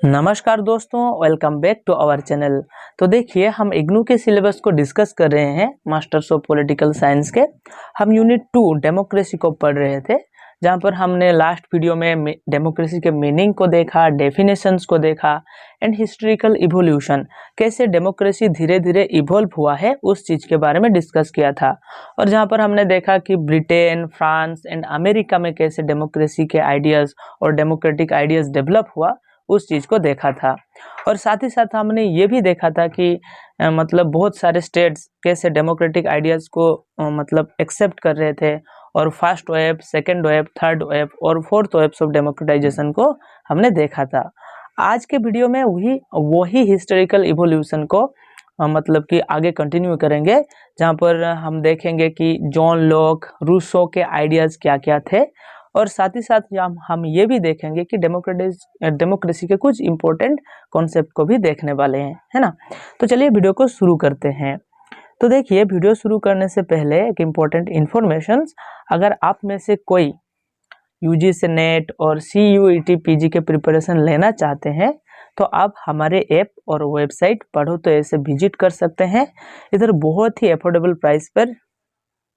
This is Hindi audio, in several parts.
नमस्कार दोस्तों, welcome back to our channel. तो देखिए, हम इग्नू के सिलेबस को डिस्कस कर रहे हैं, मास्टर्स ऑफ पॉलिटिकल साइंस के। हम यूनिट 2 डेमोक्रेसी को पढ़ रहे थे, जहां पर हमने लास्ट वीडियो में डेमोक्रेसी के मीनिंग को देखा, डेफिनेशंस को देखा एंड हिस्टोरिकल इवोल्यूशन, कैसे डेमोक्रेसी धीरे धीरे इवॉल्व हुआ है उस चीज़ के बारे में डिस्कस किया था। और जहां पर हमने देखा कि ब्रिटेन, फ्रांस एंड अमेरिका में कैसे डेमोक्रेसी के आइडियाज़ और डेमोक्रेटिक आइडियाज़ डेवलप हुआ, उस चीज़ को देखा था। और साथ ही साथ हमने ये भी देखा था कि मतलब बहुत सारे स्टेट्स कैसे डेमोक्रेटिक आइडियाज़ को मतलब एक्सेप्ट कर रहे थे, और first wave, second wave, third wave और फोर्थ वेव्स ऑफ डेमोक्रेटाइजेशन को हमने देखा था। आज के वीडियो में वही हिस्टोरिकल इवोल्यूशन को मतलब कि आगे कंटिन्यू करेंगे, जहाँ पर हम देखेंगे कि जॉन लॉक, रूसो के आइडियाज़ क्या क्या थे, और साथ ही साथ हम ये भी देखेंगे कि डेमोक्रेसी के कुछ इम्पोर्टेंट कॉन्सेप्ट को भी देखने वाले हैं, है ना। तो चलिए वीडियो को शुरू करते हैं। तो देखिए, वीडियो शुरू करने से पहले एक इम्पोर्टेंट इन्फॉर्मेशन, अगर आप में से कोई यूजीसी नेट और CUET PG के प्रिपरेशन लेना चाहते हैं, तो आप हमारे ऐप और वेबसाइट पढ़ो तो ऐसे विजिट कर सकते हैं। इधर बहुत ही अफोर्डेबल प्राइस पर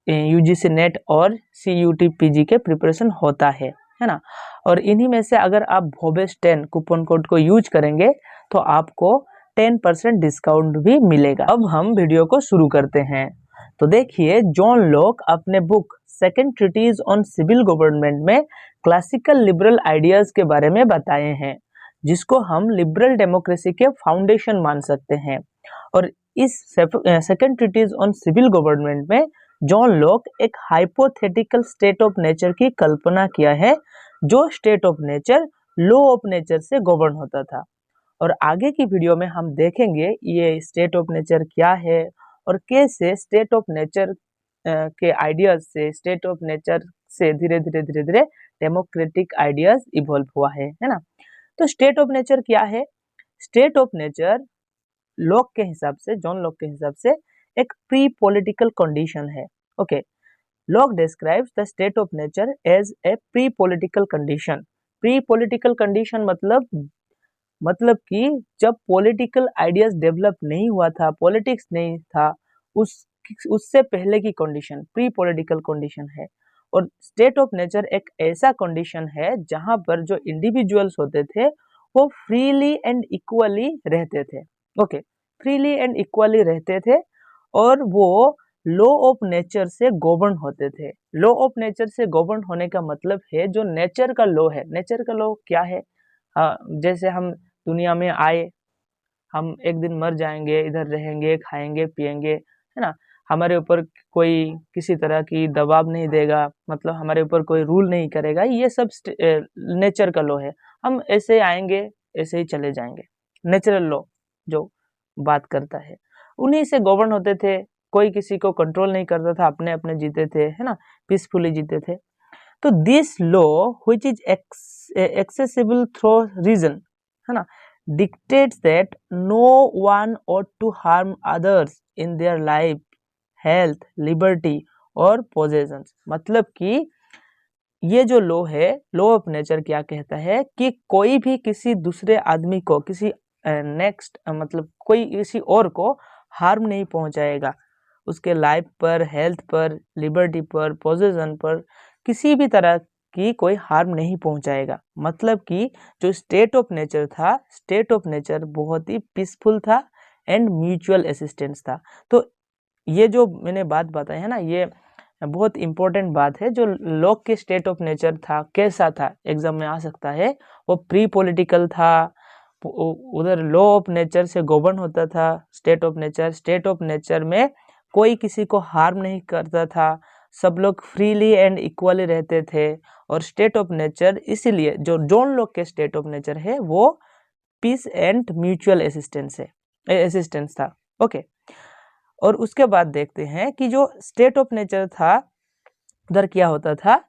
UGC नेट और CUET PG के प्रिपरेशन होता है ना। और इन्हीं में से अगर आप भोबेस 10 कूपन कोड को यूज करेंगे तो आपको 10% डिस्काउंट भी मिलेगा। अब हम वीडियो को शुरू करते हैं। तो देखिए, जॉन लॉक अपने book second treatise on civil government में क्लासिकल लिबरल आइडियाज के बारे में बताए हैं, जिसको हम लिबरल डेमोक्रेसी के फाउंडेशन मान सकते हैं। और इस second treatise on civil government में जॉन लॉक एक हाइपोथेटिकल स्टेट ऑफ नेचर की कल्पना किया है, जो state of nature law of nature से गवर्न होता था। और आगे की वीडियो में हम देखेंगे ये स्टेट ऑफ नेचर क्या है, और कैसे स्टेट ऑफ नेचर के आइडियाज से, स्टेट ऑफ नेचर से धीरे धीरे डेमोक्रेटिक आइडियाज इवॉल्व हुआ है ना। तो स्टेट ऑफ नेचर क्या है? स्टेट ऑफ नेचर लॉक के हिसाब से, जॉन लॉक के हिसाब से, एक प्री पॉलिटिकल कंडीशन है। Okay, Locke describes the state of nature as a pre political condition. Pre political condition मतलब कि जब पॉलिटिकल आइडियाज डेवलप नहीं हुआ था, पॉलिटिक्स नहीं था, उससे पहले की कंडीशन प्री पॉलिटिकल कंडीशन है। और स्टेट ऑफ नेचर एक ऐसा कंडीशन है जहां पर जो इंडिविजुअल्स होते थे वो फ्रीली एंड इक्वली रहते थे। ओके, फ्रीली एंड इक्वली रहते थे, और वो लॉ ऑफ नेचर से गवर्न होते थे। लॉ ऑफ नेचर से गवर्न होने का मतलब है जो नेचर का लॉ है। नेचर का लॉ क्या है? जैसे हम दुनिया में आए, हम एक दिन मर जाएंगे, इधर रहेंगे, खाएंगे, पिएंगे, है ना। हमारे ऊपर कोई किसी तरह की दबाव नहीं देगा, मतलब हमारे ऊपर कोई रूल नहीं करेगा। ये सब नेचर का लॉ है। हम ऐसे आएंगे, ऐसे ही चले जाएंगे। नेचुरल लॉ जो बात करता है, उन्हीं से गवर्न होते थे। कोई किसी को कंट्रोल नहीं करता था, अपने अपने जीते थे, है ना, पीसफुली जीते थे। तो this law which is accessible through reason, है ना, dictates that no one ought to harm others in their life, health, liberty और possessions। मतलब कि ये जो लॉ है, लॉ ऑफ नेचर क्या कहता है कि कोई भी किसी दूसरे आदमी को, किसी नेक्स्ट मतलब कोई किसी और को हार्म नहीं पहुंचाएगा, उसके लाइफ पर, हेल्थ पर, लिबर्टी पर, पोजेशन पर, किसी भी तरह की कोई हार्म नहीं पहुंचाएगा। मतलब कि जो स्टेट ऑफ नेचर था, स्टेट ऑफ नेचर बहुत ही पीसफुल था एंड म्यूचुअल असिस्टेंस था। तो ये जो मैंने बात बताई है ना, ये बहुत इंपॉर्टेंट बात है। जो लॉक के स्टेट ऑफ नेचर था, कैसा था, एग्जाम में आ सकता है। वो प्री पॉलिटिकल था, उधर लॉ ऑफ नेचर से गवर्न होता था। स्टेट ऑफ नेचर में कोई किसी को हार्म नहीं करता था, सब लोग फ्रीली एंड इक्वली रहते थे। और स्टेट ऑफ नेचर, इसीलिए जो जॉन लॉक के स्टेट ऑफ नेचर है वो पीस एंड म्यूचुअल असिस्टेंस था। ओके, और उसके बाद देखते हैं कि जो स्टेट ऑफ नेचर था, उधर क्या होता था।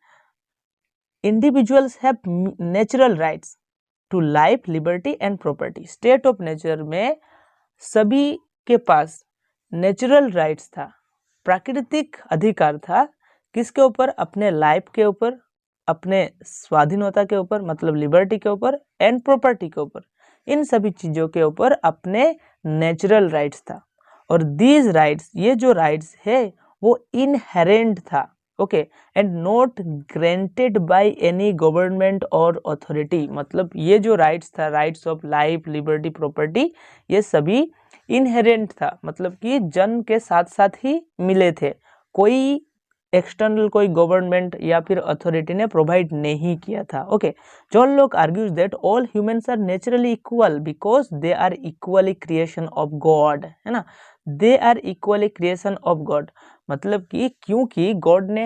Individuals have natural rights to life, liberty and property. State of nature में सभी के पास नेचुरल राइट्स था, प्राकृतिक अधिकार था। किसके ऊपर? अपने लाइफ के ऊपर, अपने स्वाधीनता के ऊपर, मतलब लिबर्टी के ऊपर, एंड प्रॉपर्टी के ऊपर। इन सभी चीज़ों के ऊपर अपने नेचुरल राइट्स था। और दीज राइट्स, ये जो राइट्स है वो इनहेरेंट था, okay, and not granted by any government और अथॉरिटी। मतलब ये जो राइट्स था, rights of life, liberty, property, ये सभी इनहेरेंट था, मतलब कि जन्म के साथ साथ ही मिले थे, कोई एक्सटर्नल कोई गवर्नमेंट या फिर अथॉरिटी ने प्रोवाइड नहीं किया था, okay. John Locke argues that all humans are naturally equal because they are equally creation of God, है ना, they are equally creation of God, मतलब कि क्योंकि गॉड ने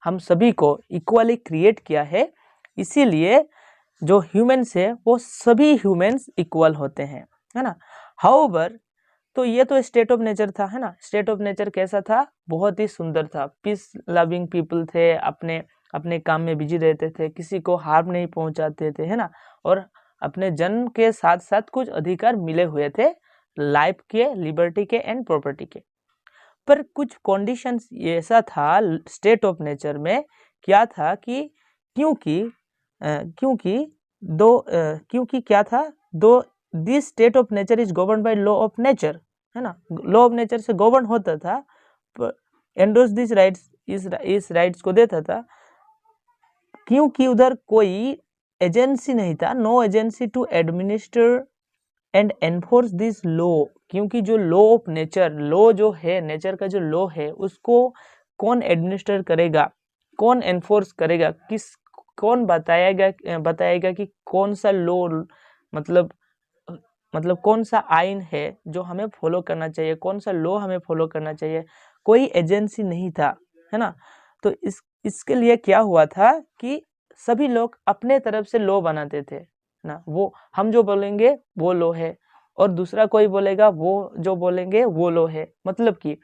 हम सभी को इक्वली क्रिएट किया है, इसीलिए जो ह्यूमंस है वो सभी ह्यूमंस इक्वल होते हैं, है ना। हाउएवर, तो ये तो स्टेट ऑफ नेचर था, है ना। स्टेट ऑफ नेचर कैसा था? बहुत ही सुंदर था, पीस लविंग पीपल थे, अपने अपने काम में बिजी रहते थे, किसी को हार्म नहीं पहुंचाते थे, है ना, और अपने जन्म के साथ साथ कुछ अधिकार मिले हुए थे, लाइफ के, लिबर्टी के एंड प्रॉपर्टी के। पर कुछ कंडीशंस ऐसा था स्टेट ऑफ नेचर में, क्या था कि क्योंकि क्या था, though this state of nature is govern by law of nature, है ना, लॉ ऑफ नेचर से गवर्न होता था, एंडोर्स दिस राइट्स, इस राइट्स को देता था, क्योंकि उधर कोई एजेंसी नहीं था, no agency to administer and enforce this law, क्योंकि जो लॉ ऑफ नेचर, लॉ जो है, नेचर का जो लॉ है, उसको कौन एडमिनिस्टर करेगा, कौन एनफोर्स करेगा, कौन बताएगा कि कौन सा लॉ, मतलब कौन सा आइन है जो हमें फॉलो करना चाहिए, कौन सा लॉ हमें फॉलो करना चाहिए, कोई एजेंसी नहीं था, है ना। तो इसके लिए क्या हुआ था कि सभी लोग अपने तरफ से लॉ बनाते थे ना, वो हम जो बोलेंगे वो लॉ है, और दूसरा कोई बोलेगा वो जो बोलेंगे वो लॉ है, मतलब कि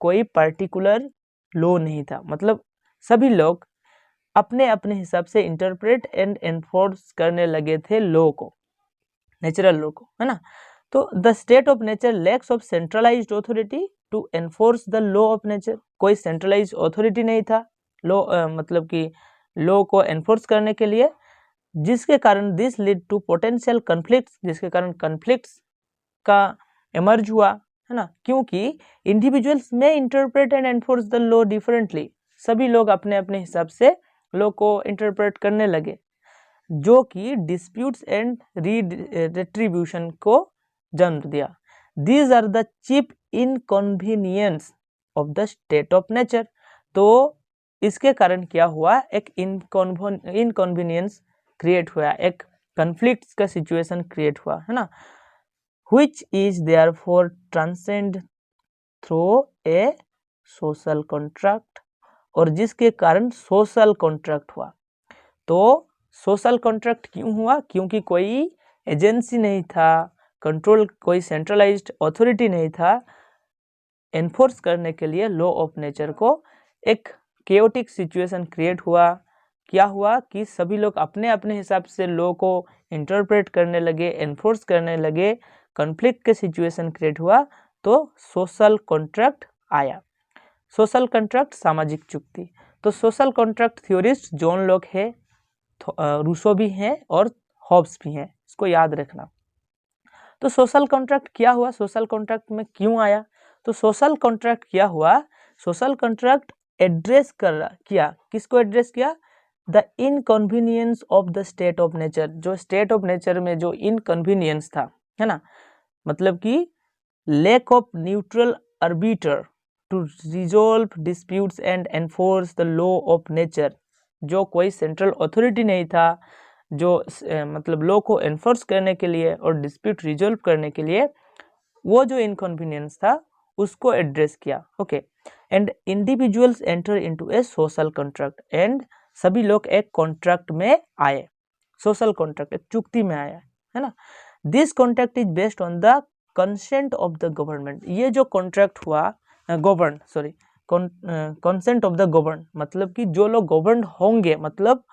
कोई पर्टिकुलर लॉ नहीं था, मतलब सभी लोग अपने अपने हिसाब से इंटरप्रेट एंड एनफोर्स करने लगे थे लॉ को, नेचुरल लॉ को, है ना। तो the state of nature lacks of centralized authority to enforce the law of nature, कोई सेंट्रलाइज्ड अथॉरिटी नहीं था लॉ, मतलब कि लॉ को एनफोर्स करने के लिए, जिसके कारण this lead to potential conflicts, जिसके कारण कन्फ्लिक्ट्स का एमर्ज हुआ, है ना, क्योंकि इंडिविजुअल्स में interpret and enforce the law differently, सभी लोग अपने अपने हिसाब से लॉ को इंटरप्रेट करने लगे, जो कि डिस्प्यूट्स एंड रिट्रीब्यूशन को जन्म दिया। These are the chief inconvenience of the state of nature, तो इसके कारण क्या हुआ, एक इनकन्वीनियंस क्रिएट हुआ, एक कन्फ्लिक्ट का सिचुएशन क्रिएट हुआ, है ना, which is therefore transcend through a social contract, और जिसके कारण सोशल कॉन्ट्रैक्ट हुआ। तो सोशल कॉन्ट्रैक्ट क्यों हुआ? क्योंकि कोई एजेंसी नहीं था, कंट्रोल, कोई सेंट्रलाइज्ड अथॉरिटी नहीं था एनफोर्स करने के लिए लॉ ऑफ नेचर को, एक केओटिक सिचुएशन क्रिएट हुआ। क्या हुआ कि सभी लोग अपने अपने हिसाब से लॉ को इंटरप्रेट करने लगे, एनफोर्स करने लगे, कॉन्फ्लिक्ट के सिचुएशन क्रिएट हुआ, तो सोशल कॉन्ट्रैक्ट आया। सोशल कॉन्ट्रैक्ट, सामाजिक चुक्ति। तो social contract theorist John Locke है, रूसो भी हैं और हॉब्स भी हैं, इसको याद रखना। तो सोशल कॉन्ट्रैक्ट क्या हुआ, सोशल कॉन्ट्रैक्ट में क्यों आया? तो सोशल कॉन्ट्रैक्ट क्या हुआ, सोशल कॉन्ट्रैक्ट एड्रेस किया, किसको एड्रेस किया? The inconvenience of the state of nature, जो स्टेट ऑफ नेचर में जो इनकन्वीनियंस था, है ना, मतलब कि lack of neutral arbiter to resolve disputes and enforce the law of nature, जो कोई सेंट्रल अथॉरिटी नहीं था जो मतलब लॉ को एनफोर्स करने के लिए और डिस्प्यूट रिजोल्व करने के लिए, वो जो इनकन्वीनियंस था उसको एड्रेस किया, okay. And individuals enter into A social contract, and सभी लोग एक कॉन्ट्रैक्ट में आए, सोशल कॉन्ट्रैक्ट, एक चुक्ति में आया, है ना। This contract is based on the consent of the government, ये जो कॉन्ट्रैक्ट हुआ, कंसेंट ऑफ द गवर्न, मतलब कि जो लोग गवर्न होंगे, मतलब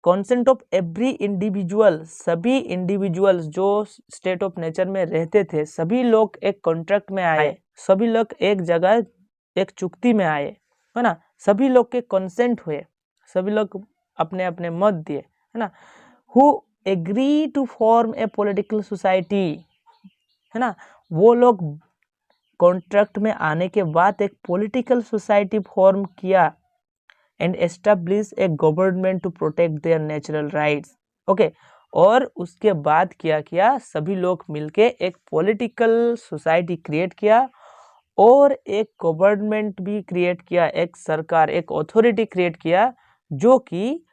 कंसेंट ऑफ एवरी इंडिविजुअल, सभी इंडिविजुअल्स जो स्टेट ऑफ नेचर में रहते थे, सभी लोग एक कॉन्ट्रैक्ट में आए, सभी लोग एक जगह एक चुक्ति में आए, है ना, सभी लोग के कंसेंट हुए, सभी लोग अपने अपने मत दिए, है ना। Who agree to form a political society, है ना, वो लोग कॉन्ट्रैक्ट में आने के बाद एक पॉलिटिकल सोसाइटी फॉर्म किया and establish a government to protect their natural rights. Okay, और उसके बाद क्या किया, सभी लोग मिलके एक पॉलिटिकल सोसाइटी क्रिएट किया और एक गवर्नमेंट भी क्रिएट किया, एक सरकार, एक अथॉरिटी क्रिएट किया जो कि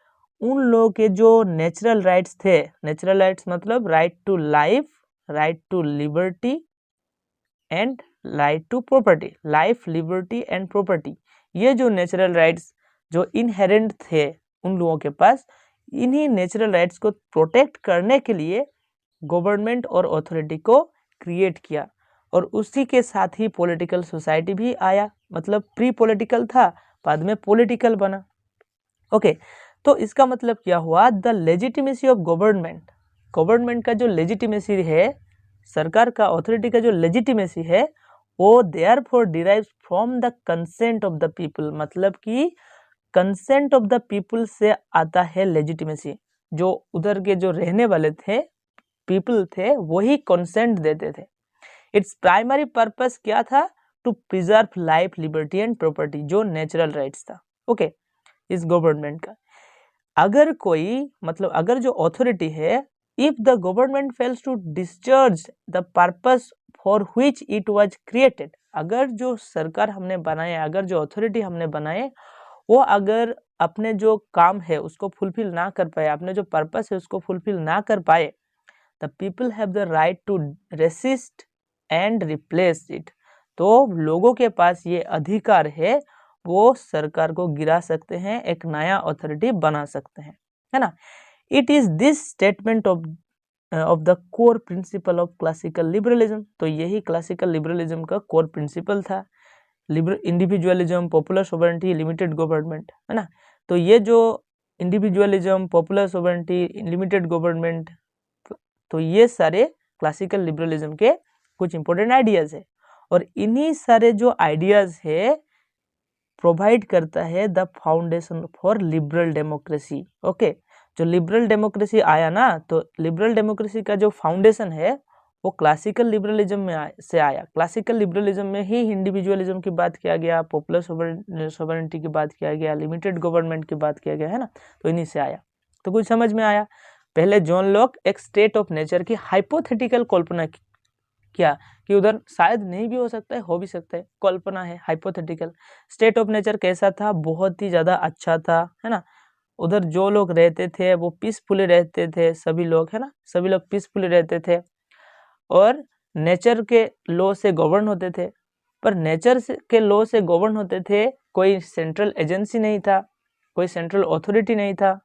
उन लोगों के जो नेचुरल राइट्स थे, नेचुरल राइट्स मतलब right to life, right to liberty and right to property, life, liberty and property, ये जो नेचुरल राइट्स जो इनहेरेंट थे उन लोगों के पास, इन्हीं नेचुरल राइट्स को प्रोटेक्ट करने के लिए गवर्नमेंट और अथॉरिटी को क्रिएट किया। और उसी के साथ ही पॉलिटिकल सोसाइटी भी आया, मतलब प्री पॉलिटिकल था, बाद में पॉलिटिकल बना। ओके, तो इसका मतलब क्या हुआ, the legitimacy of government, government का जो लेजिटिमेसी है, सरकार का, अथॉरिटी का जो लेजिटिमेसी है, वो therefore derives from the consent of the people, मतलब कि कंसेंट ऑफ द पीपल से आता है लेजिटिमेसी। जो उधर के जो रहने वाले थे, पीपल थे, वही कंसेंट देते थे। इट्स प्राइमरी पर्पस क्या था, to preserve life, liberty and property, जो नेचुरल राइट्स था। ओके, इस गवर्नमेंट का अगर कोई, मतलब अगर जो अथॉरिटी है, if the government fails to discharge the purpose for which it was created, अगर जो सरकार हमने बनाए, अगर जो अथॉरिटी हमने बनाए, वो अगर अपने जो काम है उसको फुलफिल ना कर पाए, अपने जो पर्पस है उसको फुलफिल ना कर पाए, the people have the right to resist and replace it, तो लोगों के पास ये अधिकार है, वो सरकार को गिरा सकते हैं, एक नया अथॉरिटी बना सकते हैं, है ना। It is this statement of the core principle of classical liberalism, तो यही क्लासिकल लिबरलिज्म का कोर प्रिंसिपल था, individualism, popular sovereignty, limited government, है ना। तो ये जो individualism, popular sovereignty, limited government, तो ये सारे क्लासिकल लिबरलिज्म के कुछ इंपॉर्टेंट आइडियाज है, और इन्हीं सारे जो आइडियाज है प्रोवाइड करता है the foundation for liberal democracy. Okay, जो लिबरल डेमोक्रेसी आया ना, तो लिबरल डेमोक्रेसी का जो फाउंडेशन है वो क्लासिकल लिबरलिज्म में से आया। क्लासिकल लिबरलिज्म में ही इंडिविजुअलिज्म की बात किया गया, पॉपुलर सोवरेनिटी की बात किया गया, लिमिटेड गवर्नमेंट की बात किया गया, है ना, तो इन्हीं से आया। तो कुछ समझ में आया। पहले जॉन लॉक एक स्टेट ऑफ नेचर की हाइपोथेटिकल कल्पना किया कि उधर शायद नहीं भी हो सकता है, हो भी सकता है, कल्पना है, हाइपोथेटिकल। स्टेट ऑफ नेचर कैसा था, बहुत ही ज्यादा अच्छा था, है ना। उधर जो लोग रहते थे वो पीसफुली रहते थे, सभी लोग, है ना, सभी लोग पीसफुली रहते थे और नेचर के लॉ से गवर्न होते थे। पर नेचर के लॉ से गवर्न होते थे, कोई सेंट्रल एजेंसी नहीं था, कोई सेंट्रल अथॉरिटी नहीं था,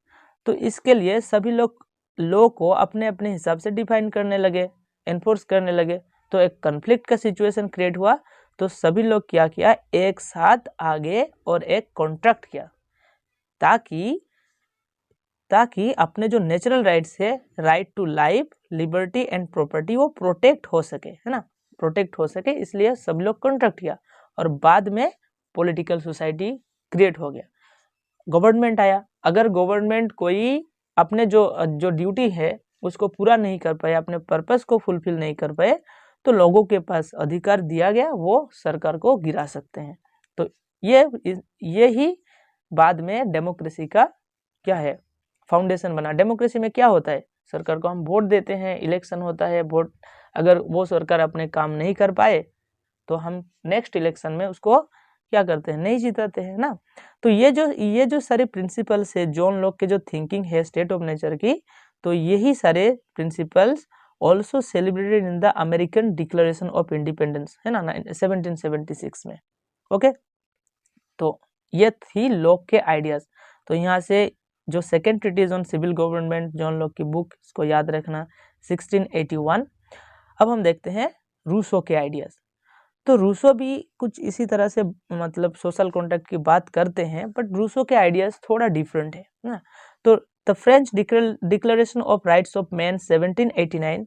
तो इसके लिए सभी लोग लॉ को अपने अपने हिसाब से डिफाइन करने लगे, एनफोर्स करने लगे, तो एक कॉन्फ्लिक्ट का सिचुएशन क्रिएट हुआ। तो सभी लोग क्या किया, एक साथ आगे और एक कॉन्ट्रैक्ट किया ताकि अपने जो नेचुरल राइट्स है, right to life, liberty and property, वो प्रोटेक्ट हो सके, है ना, प्रोटेक्ट हो सके, इसलिए सब लोग कॉन्ट्रैक्ट किया और बाद में पॉलिटिकल सोसाइटी क्रिएट हो गया, गवर्नमेंट आया। अगर गवर्नमेंट कोई अपने जो ड्यूटी है उसको पूरा नहीं कर पाए, अपने पर्पस को फुलफिल नहीं कर पाए, तो लोगों के पास अधिकार दिया गया, वो सरकार को गिरा सकते हैं। तो ये ही बाद में डेमोक्रेसी का क्या है, फाउंडेशन बना। डेमोक्रेसी में क्या होता है, सरकार को हम वोट देते हैं, इलेक्शन होता है, वोट, अगर वो सरकार अपने काम नहीं कर पाए तो हम नेक्स्ट इलेक्शन में उसको क्या करते हैं, नहीं जिताते हैं ना। तो ये जो सारे प्रिंसिपल्स है, जॉन लॉक के जो थिंकिंग है स्टेट ऑफ नेचर की, तो यही सारे principles also celebrated in the American declaration of independence, है ना, 1776 में। ओके, तो ये थी लॉक के आइडियाज। तो यहाँ से जो second treatise on civil government, John Locke की बुक, इसको याद रखना, 1681। अब हम देखते हैं रूसो के आइडियाज। तो रूसो भी कुछ इसी तरह से, मतलब सोशल कॉन्ट्रैक्ट की बात करते हैं, बट रूसो के आइडियाज थोड़ा डिफरेंट है ना। तो the French declaration of rights of man 1789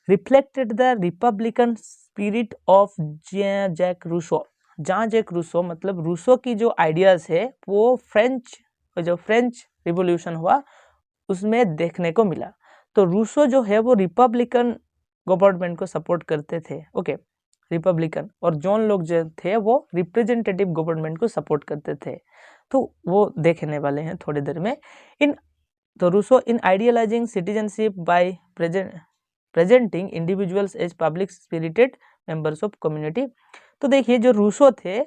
reflected the republican spirit of Jacques Rousseau. जहाँ जैक रूसो, मतलब रूसो की जो आइडियाज है वो फ्रेंच रिवॉल्यूशन हुआ उसमें देखने को मिला। तो रूसो जो है वो रिपब्लिकन गवर्नमेंट को सपोर्ट करते थे, ओके, रिपब्लिकन, और जॉन लॉक जो थे वो रिप्रेजेंटेटिव गवर्नमेंट को सपोर्ट करते थे। तो वो देखने वाले हैं थोड़ी देर में। तो Rousseau in idealising citizenship by presenting individuals as public spirited members of community. तो देखिए जो रूसो थे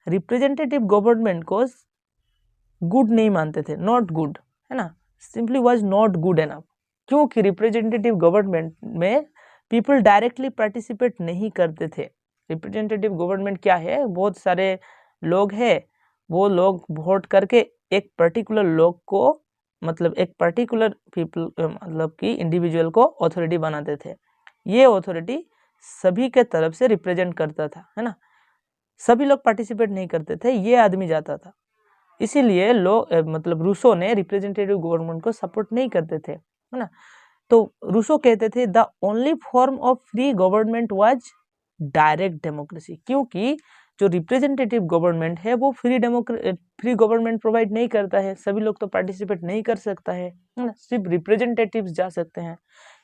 रिप्रेजेंटेटिव गवर्नमेंट को गुड नहीं मानते थे, नॉट गुड, है ना, simply was not good enough, क्योंकि रिप्रेजेंटेटिव गवर्नमेंट में पीपल डायरेक्टली पार्टिसिपेट नहीं करते थे। रिप्रेजेंटेटिव गवर्नमेंट क्या है, बहुत सारे लोग हैं, वो लोग वोट करके एक पर्टिकुलर लोग को, मतलब एक पर्टिकुलर पीपल, मतलब कि इंडिविजुअल को अथॉरिटी बनाते थे। ये अथॉरिटी सभी के तरफ से रिप्रेजेंट करता था, है ना, सभी लोग पार्टिसिपेट नहीं करते थे, ये आदमी जाता था। इसीलिए लोग, मतलब रूसो ने रिप्रेजेंटेटिव गवर्नमेंट को सपोर्ट नहीं करते थे, है ना। तो रूसो कहते थे the only form of free government was direct democracy, क्योंकि जो रिप्रेजेंटेटिव गवर्नमेंट है वो फ्री गवर्नमेंट प्रोवाइड नहीं करता है, सभी लोग तो पार्टिसिपेट नहीं कर सकता है ना, सिर्फ रिप्रेजेंटेटिव्स जा सकते हैं,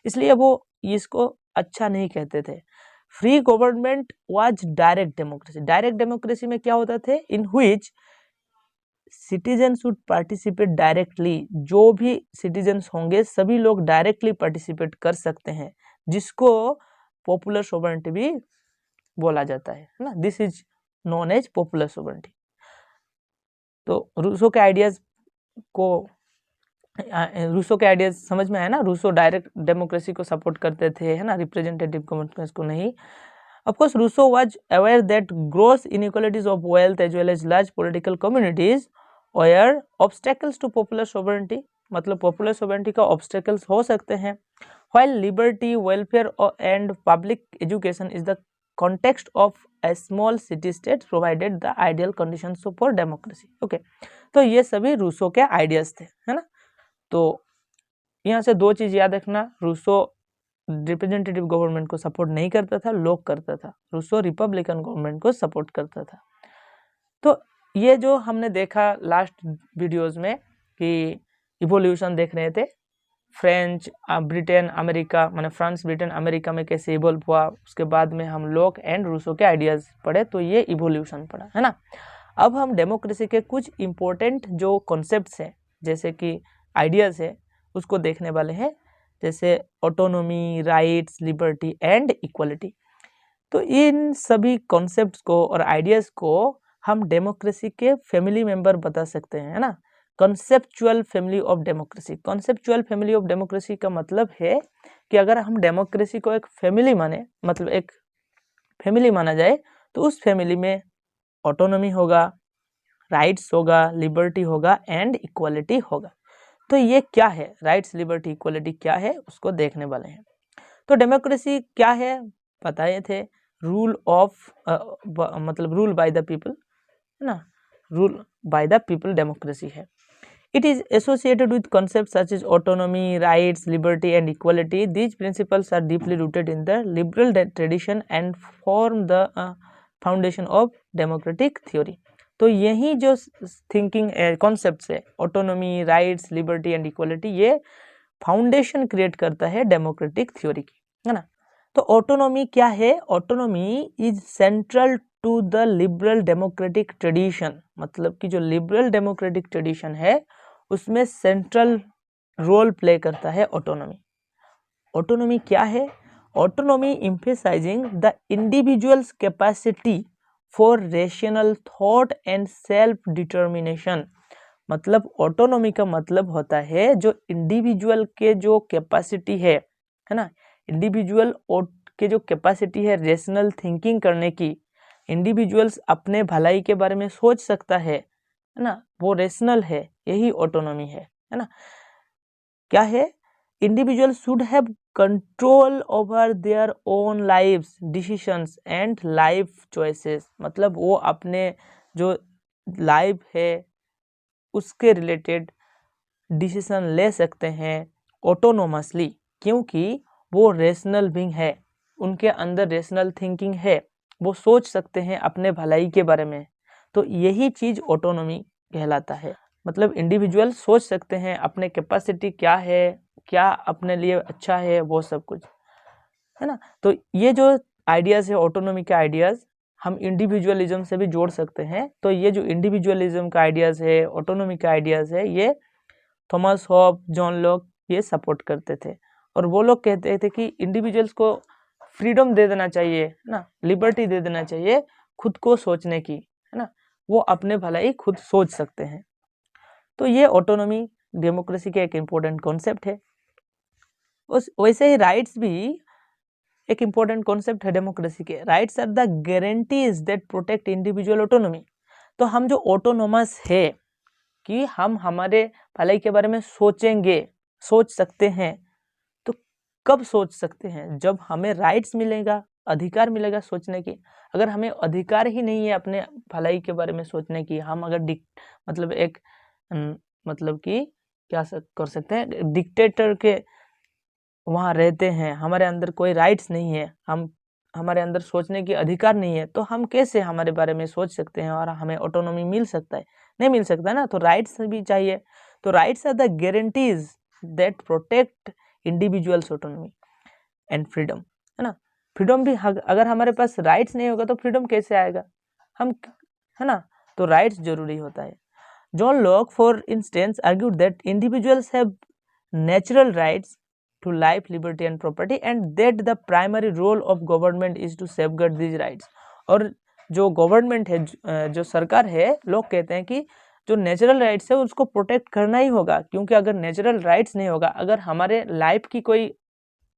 इसलिए वो इसको अच्छा नहीं कहते थे। Free government was direct democracy. Direct democracy में क्या होता थे, in which citizen should participate directly, जो भी सिटीजन्स होंगे सभी लोग डायरेक्टली पार्टिसिपेट कर सकते हैं, जिसको पॉपुलर सोवरेनिटी भी बोला जाता है ना, this is known as popular sovereignty. तो रूसो के आइडियाज समझ में आया ना। रूसो डायरेक्ट डेमोक्रेसी को सपोर्ट करते थे, है ना, रिप्रेजेंटेटिव गवर्नमेंट को नहीं। Of course, Rousseau was aware that gross inequalities of wealth as well as large political communities were obstacles to popular sovereignty, मतलब popular sovereignty का obstacles हो सकते हैं। While liberty, welfare and public education is the context of a small city state provided the ideal conditions for democracy. Okay, तो ये सभी रूसो के आइडियाज थे, है ना। तो यहाँ से दो चीज याद रखना, रूसो रिप्रेजेंटेटिव गवर्नमेंट को सपोर्ट नहीं करता था, लोग करता था। रूसो रिपब्लिकन गवर्नमेंट को सपोर्ट करता था। तो ये जो हमने देखा लास्ट वीडियोस में कि इवोल्यूशन देख रहे थे, फ्रेंच, ब्रिटेन, अमेरिका, माने फ्रांस, ब्रिटेन, अमेरिका में कैसे इवोल्व हुआ, उसके बाद में हम लॉक एंड रूसो के आइडियाज पढ़े, तो ये इवोल्यूशन पढ़ा, है ना। अब हम डेमोक्रेसी के कुछ इंपॉर्टेंट जो कॉन्सेप्ट्स हैं, जैसे कि आइडियाज है, उसको देखने वाले हैं, जैसे autonomy, rights, liberty and equality. तो इन सभी कॉन्सेप्ट्स को और आइडियाज को हम डेमोक्रेसी के फैमिली मेंबर बता सकते हैं, है ना। Conceptual family of democracy. Conceptual family of democracy का मतलब है कि अगर हम डेमोक्रेसी को एक फैमिली माने, मतलब एक फैमिली माना जाए, तो उस फैमिली में ऑटोनॉमी होगा, राइट्स होगा, लिबर्टी होगा एंड इक्वलिटी होगा। तो ये क्या है, राइट्स, लिबर्टी, इक्वलिटी क्या है, उसको देखने वाले हैं। तो डेमोक्रेसी क्या है बताए थे, रूल ऑफ मतलब रूल बाय द पीपल, है ना, rule by the people democracy है। It is associated with concept such as autonomy, rights, liberty and equality. These principles are deeply rooted in the liberal tradition and form the foundation of democratic theory. तो यही जो थिंकिंग कॉन्सेप्ट्स है, autonomy, rights, liberty and equality, ये फाउंडेशन क्रिएट करता है डेमोक्रेटिक थ्योरी की, है ना। तो ऑटोनॉमी क्या है, autonomy is central to the liberal democratic tradition, मतलब कि जो लिबरल डेमोक्रेटिक ट्रेडिशन है उसमें सेंट्रल रोल प्ले करता है ऑटोनॉमी। ऑटोनॉमी क्या है, autonomy emphasizing the individuals capacity for rational thought and self determination. मतलब ऑटोनॉमी का मतलब होता है जो इंडिविजुअल के जो कैपेसिटी है ना, इंडिविजुअल के जो कैपेसिटी है रेशनल थिंकिंग करने की, इंडिविजुअल्स अपने भलाई के बारे में सोच सकता है ना, वो रेशनल है, यही ऑटोनॉमी है ना। क्या है, individual should have control over their own lives, decisions and life choices. मतलब वो अपने जो लाइफ है उसके रिलेटेड डिसीजन ले सकते हैं ऑटोनोमसली, क्योंकि वो रेशनल बीइंग है, उनके अंदर रेशनल थिंकिंग है, वो सोच सकते हैं अपने भलाई के बारे में। तो यही चीज ऑटोनॉमी कहलाता है। मतलब इंडिविजुअल सोच सकते हैं अपने कैपेसिटी क्या है, क्या अपने लिए अच्छा है, वो सब कुछ, है ना। तो ये जो आइडियाज़ है ऑटोनॉमी के आइडियाज़, हम इंडिविजुअलिज्म से भी जोड़ सकते हैं। तो ये जो इंडिविजुअलिज्म का आइडियाज़ है, ऑटोनॉमी के आइडियाज़ है, ये थॉमस हॉब, जॉन लॉक ये सपोर्ट करते थे। और वो लोग कहते थे कि इंडिविजुअल्स को फ्रीडम दे देना चाहिए, है ना, लिबर्टी दे देना चाहिए खुद को सोचने की, है ना, वो अपने भलाई खुद सोच सकते हैं। तो ये ऑटोनॉमी डेमोक्रेसी का एक इम्पोर्टेंट कॉन्सेप्ट है। उस वैसे ही राइट्स भी एक इम्पोर्टेंट कॉन्सेप्ट है डेमोक्रेसी के। Rights are the guarantees that protect individual autonomy. तो हम जो ऑटोनोमस है कि हम हमारे भलाई के बारे में सोचेंगे, सोच सकते हैं, तो कब सोच सकते हैं? जब हमें राइट्स मिलेगा, अधिकार मिलेगा सोचने की। अगर हमें अधिकार ही नहीं है अपने भलाई के बारे में सोचने की, हम अगर मतलब एक मतलब कि क्या कर सकते हैं, डिक्टेटर के वहाँ रहते हैं, हमारे अंदर कोई राइट्स नहीं है, हमारे अंदर सोचने की अधिकार नहीं है, तो हम कैसे हमारे बारे में सोच सकते हैं और हमें ऑटोनॉमी मिल सकता है? नहीं मिल सकता ना। तो राइट्स भी चाहिए। तो rights are the guarantees that protect individuals autonomy and freedom, है ना। फ्रीडम भी अगर हमारे पास राइट्स नहीं होगा तो फ्रीडम कैसे आएगा हम, है ना। तो राइट्स जरूरी होता है। John Locke for instance argued that individuals have natural rights to life, liberty and property and that the primary role of government is to safeguard these rights। और जो गवर्नमेंट है, जो सरकार है, लोग कहते हैं कि जो नेचुरल राइट्स है उसको प्रोटेक्ट करना ही होगा, क्योंकि अगर नेचुरल राइट्स नहीं होगा, अगर हमारे लाइफ की कोई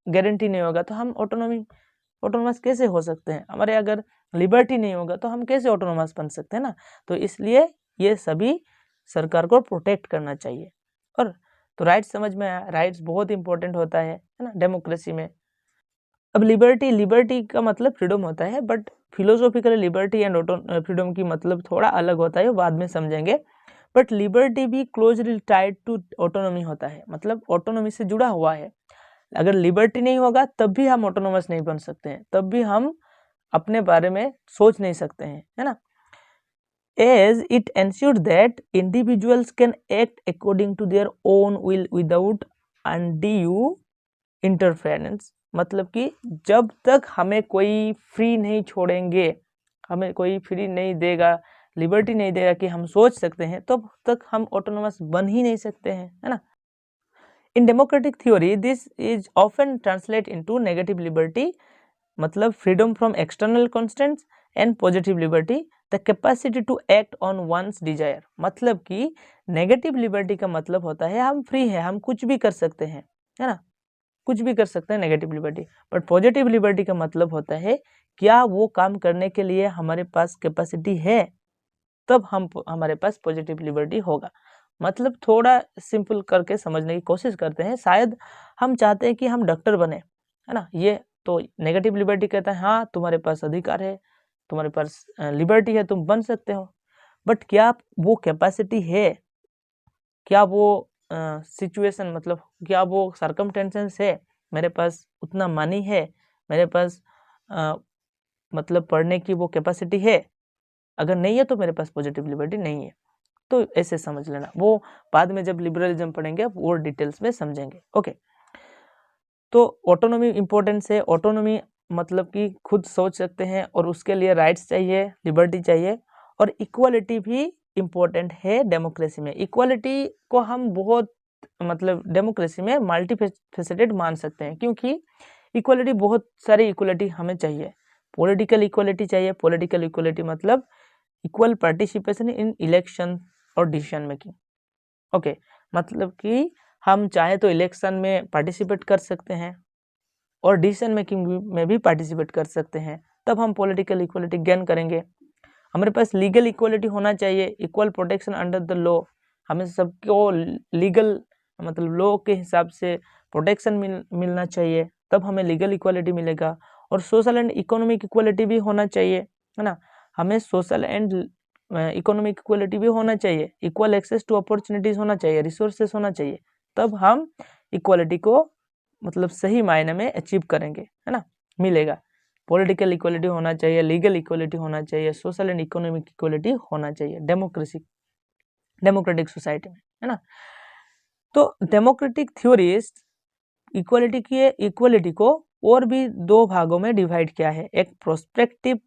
गारंटी नहीं होगा तो हम ऑटोनोमस कैसे हो सकते हैं? हमारे अगर लिबर्टी नहीं होगा तो हम कैसे ऑटोनोमस बन सकते हैं ना। तो इसलिए ये सभी सरकार को प्रोटेक्ट करना चाहिए। और तो राइट्स समझ में आया, राइट्स बहुत इंपॉर्टेंट होता है ना डेमोक्रेसी में। अब लिबर्टी का मतलब फ्रीडम होता है, but philosophically liberty and freedom की मतलब थोड़ा अलग होता है, बाद में समझेंगे। बट लिबर्टी भी क्लोजली टाइड टू ऑटोनॉमी होता है, मतलब ऑटोनॉमी से जुड़ा हुआ है। अगर लिबर्टी नहीं होगा तब भी हम ऑटोनोमस नहीं बन सकते हैं, तब भी हम अपने बारे में सोच नहीं सकते हैं, है ना। as it ensured that individuals can act according to their own will without undue interference। मतलब कि जब तक हमें कोई फ्री नहीं छोड़ेंगे, हमें कोई फ्री नहीं देगा, लिबर्टी नहीं देगा कि हम सोच सकते हैं, तब तक हम ऑटोनोमस बन ही नहीं सकते हैं, है ना। In democratic theory this is often translate into negative liberty, मतलब freedom from external constants, and positive liberty the capacity to act on one's desire. मतलब कि नेगेटिव लिबर्टी का मतलब होता है हम फ्री है, हम कुछ भी कर सकते हैं, है ना, कुछ भी कर सकते हैं, negative liberty. But positive liberty का मतलब होता है क्या वो काम करने के लिए हमारे पास कैपेसिटी है, तब हमारे पास पॉजिटिव लिबर्टी होगा। मतलब थोड़ा सिंपल करके समझने की कोशिश करते हैं। शायद हम चाहते हैं कि हम डॉक्टर बने, है ना, ये तो नेगेटिव लिबर्टी कहता है हाँ तुम्हारे पास अधिकार है, तुम्हारे पास लिबर्टी है, तुम बन सकते हो। बट क्या वो कैपेसिटी है, क्या वो सिचुएशन, मतलब क्या वो सर्कमस्टेंसेस है, मेरे पास उतना मनी है, मेरे पास मतलब पढ़ने की वो कैपेसिटी है? अगर नहीं है तो मेरे पास पॉजिटिव लिबर्टी नहीं है। तो ऐसे समझ लेना, वो बाद में जब लिबरलिज्म पढ़ेंगे वो डिटेल्स में समझेंगे। ओके, तो ऑटोनॉमी इंपॉर्टेंस है। ऑटोनॉमी मतलब कि खुद सोच सकते हैं और उसके लिए राइट्स चाहिए, लिबर्टी चाहिए। और इक्वालिटी भी इम्पोर्टेंट है डेमोक्रेसी में। इक्वालिटी को हम बहुत मतलब डेमोक्रेसी में मल्टीफेसेटेड मान सकते हैं, क्योंकि इक्वालिटी, बहुत सारी इक्वालिटी हमें चाहिए। पॉलिटिकल इक्वालिटी चाहिए। पॉलिटिकल इक्वालिटी मतलब इक्वल पार्टिसिपेशन इन इलेक्शन और डिसीजन मेकिंग। ओके, मतलब कि हम चाहे तो इलेक्शन में पार्टिसिपेट कर सकते हैं और डिसीजन मेकिंग में भी पार्टिसिपेट कर सकते हैं, तब हम पॉलिटिकल इक्वलिटी गेन करेंगे। हमारे पास लीगल इक्वलिटी होना चाहिए, equal protection under the law. हमें सबको लीगल मतलब लॉ के हिसाब से प्रोटेक्शन मिलना चाहिए, तब हमें लीगल इक्वलिटी मिलेगा। और सोशल एंड इकोनॉमिक इक्वलिटी भी होना चाहिए, है ना। हमें सोशल एंड इकोनॉमिक इक्वलिटी भी होना चाहिए, इक्वल एक्सेस टू अपॉर्चुनिटीज होना चाहिए, रिसोर्सेस होना चाहिए, तब हम इक्वलिटी को मतलब सही मायने में अचीव करेंगे, है ना, मिलेगा। पॉलिटिकल इक्वलिटी होना चाहिए, लीगल इक्वलिटी होना चाहिए, सोशल एंड इकोनॉमिक इक्वलिटी होना चाहिए डेमोक्रेसी डेमोक्रेटिक सोसाइटी में, है ना। तो डेमोक्रेटिक थ्योरिस्ट इक्वलिटी को और भी दो भागों में डिवाइड किया है, एक prospective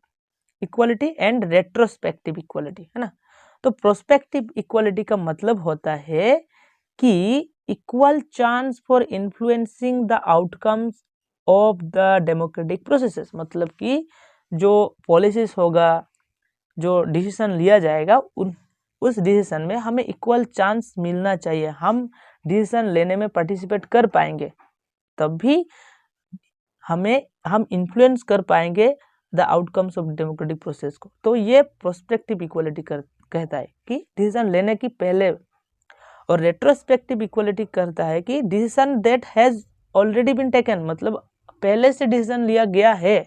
equality and retrospective equality, है ना। तो प्रोस्पेक्टिव इक्वलिटी का मतलब होता है कि equal chance for influencing the outcomes of the democratic processes, मतलब कि जो पॉलिसीज होगा, जो डिसीजन लिया जाएगा, उस डिसीजन में हमें इक्वल चांस मिलना चाहिए, हम डिसीजन लेने में पार्टिसिपेट कर पाएंगे, तब भी हम इन्फ्लुएंस कर पाएंगे the outcomes of democratic process को। तो ये प्रोस्पेक्टिव इक्वलिटी कहता है कि डिसीजन लेने की पहले, और रेट्रोस्पेक्टिव इक्वलिटी कहता है कि decision that has already been taken, मतलब पहले से डिसीजन लिया गया है,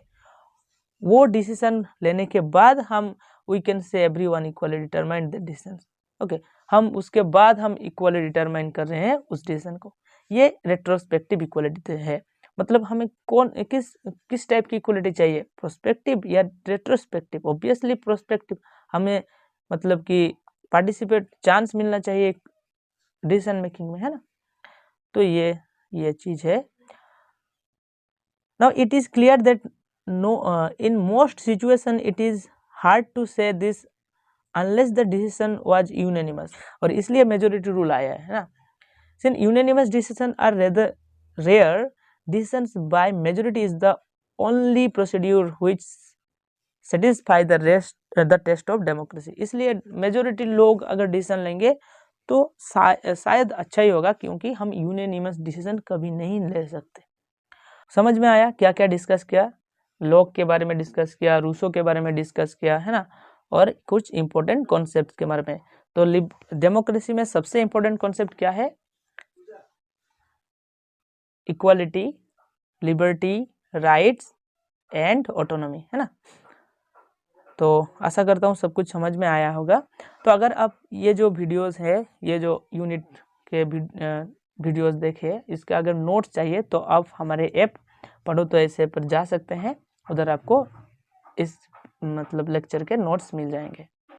वो डिसीजन लेने के बाद हम we can say everyone equally determine the decision, okay, हम उसके बाद हम इक्वली डिटरमाइन कर रहे हैं उस डिसीजन को। ये रेट्रोस्पेक्टिव इक्वलिटी है। मतलब हमें किस टाइप की इक्वलिटी चाहिए, प्रोस्पेक्टिव या रेट्रोस्पेक्टिव? ऑब्वियसली प्रोस्पेक्टिव, हमें मतलब कि पार्टिसिपेट चांस मिलना चाहिए डिसीजन मेकिंग में, है ना। तो ये चीज है। Now it is clear that in most situation it is hard to say this unless the decision was unanimous, और इसलिए मेजोरिटी रूल आया है ना। Since unanimous decisions are rather rare, decisions by majority is the only procedure which satisfy the test of democracy। इसलिए मेजोरिटी लोग अगर डिसीजन लेंगे तो शायद अच्छा ही होगा, क्योंकि हम यूनानिमस डिसीजन कभी नहीं ले सकते। समझ में आया क्या क्या डिस्कस किया? लॉक के बारे में डिस्कस किया, रूसो के बारे में डिस्कस किया, है ना, और कुछ इंपॉर्टेंट कॉन्सेप्ट के बारे में। तो डेमोक्रेसी में सबसे इंपॉर्टेंट कॉन्सेप्ट क्या है? Equality, liberty, rights and autonomy, है ना। तो आशा करता हूँ सब कुछ समझ में आया होगा। तो अगर आप ये जो वीडियोस है, ये जो यूनिट के वीडियोस देखे, इसका अगर नोट्स चाहिए तो आप हमारे ऐप पढ़ो तो ऐसे पर जा सकते हैं, उधर आपको इस मतलब लेक्चर के नोट्स मिल जाएंगे।